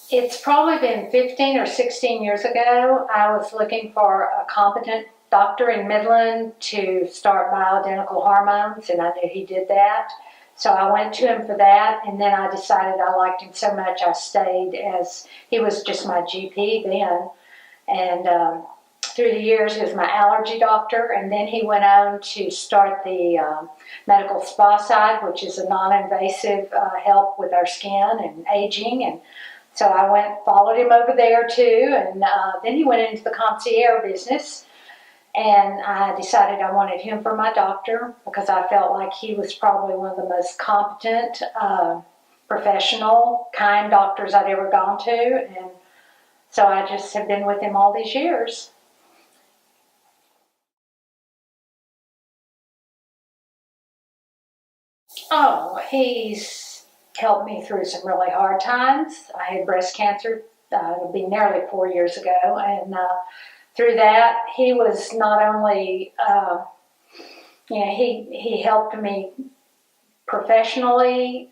It's probably been 15 or 16 years ago. I was looking for a competent doctor in Midland to start bioidentical hormones, and I knew he did that. So I went to him for that, and then I decided I liked him so much I stayed, as he was just my GP then. And through the years, he was my allergy doctor, and then he went on to start the medical spa side, which is a non-invasive help with our skin and aging. And so I followed him over there too, and then he went into the concierge business, and I decided I wanted him for my doctor because I felt like he was probably one of the most competent, professional, kind doctors I'd ever gone to, and so I just have been with him all these years. Oh, he's helped me through some really hard times. I had breast cancer, it'll be nearly 4 years ago, and through that, he was not only, he helped me professionally,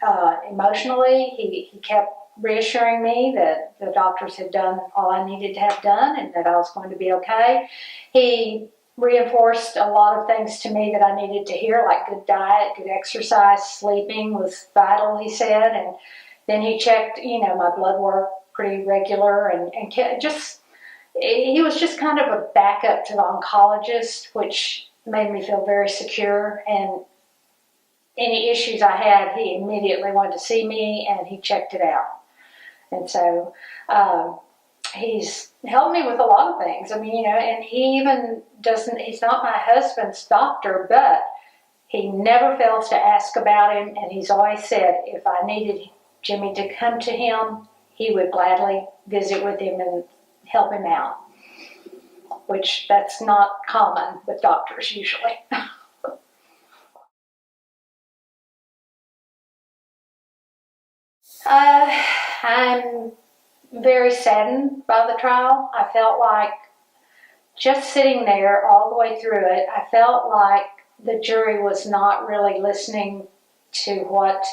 emotionally. He kept reassuring me that the doctors had done all I needed to have done and that I was going to be okay. He reinforced a lot of things to me that I needed to hear, like good diet, good exercise, sleeping was vital, he said. And then he checked, my blood work pretty regular, and he was just kind of a backup to the oncologist, which made me feel very secure. And any issues I had, he immediately wanted to see me, and he checked it out. And so he's helped me with a lot of things. I mean, and he even he's not my husband's doctor, but he never fails to ask about him, and he's always said if I needed Jimmy to come to him, he would gladly visit with him and help him out, which that's not common with doctors usually. I'm very saddened by the trial. I felt like just sitting there all the way through it, I felt like the jury was not really listening to what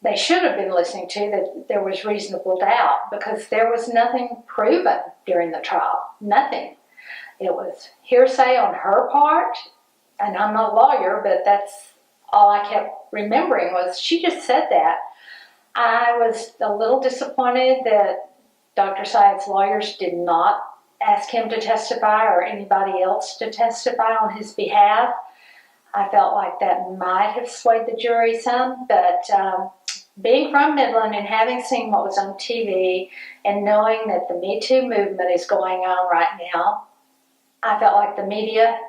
they should have been listening to, that there was reasonable doubt, because there was nothing proven during the trial. Nothing. It was hearsay on her part, and I'm not a lawyer, but that's all I kept remembering was she just said that. I was a little disappointed that Dr. Syed's lawyers did not ask him to testify or anybody else to testify on his behalf. I felt like that might have swayed the jury some, but being from Midland and having seen what was on TV and knowing that the Me Too movement is going on right now, I felt like the media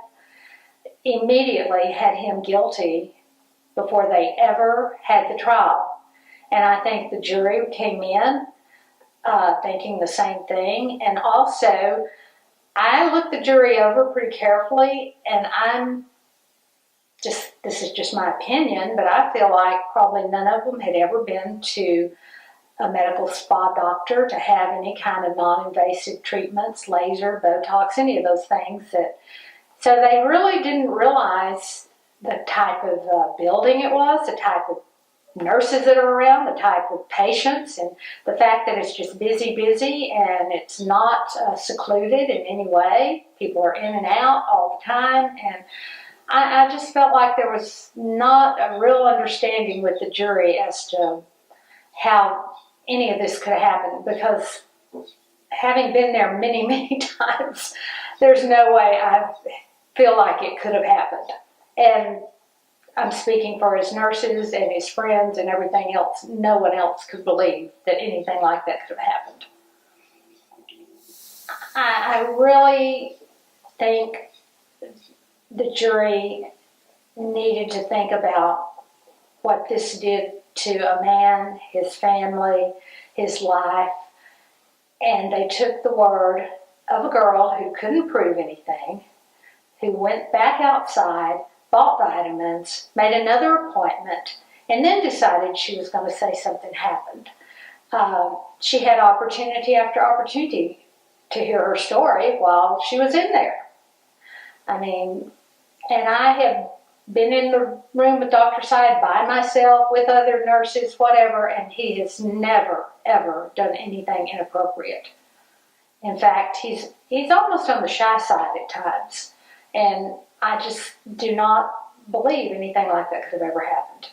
immediately had him guilty before they ever had the trial. And I think the jury came in thinking the same thing. And also, I looked the jury over pretty carefully, and this is just my opinion, but I feel like probably none of them had ever been to a medical spa doctor to have any kind of non-invasive treatments, laser, Botox, any of those things. So they really didn't realize the type of building it was, the type of nurses that are around, the type of patients, and the fact that it's just busy, and it's not secluded in any way. People are in and out all the time, and I just felt like there was not a real understanding with the jury as to how any of this could have happened, because having been there many, many times, there's no way I feel like it could have happened. And I'm speaking for his nurses and his friends and everything else. No one else could believe that anything like that could have happened. I really think the jury needed to think about what this did to a man, his family, his life, and they took the word of a girl who couldn't prove anything, who went back outside, bought vitamins, made another appointment, and then decided she was going to say something happened. She had opportunity after opportunity to hear her story while she was in there. I mean, and I have been in the room with Dr. Syed by myself, with other nurses, whatever, and he has never, ever done anything inappropriate. In fact, he's almost on the shy side at times. And I just do not believe anything like that could have ever happened.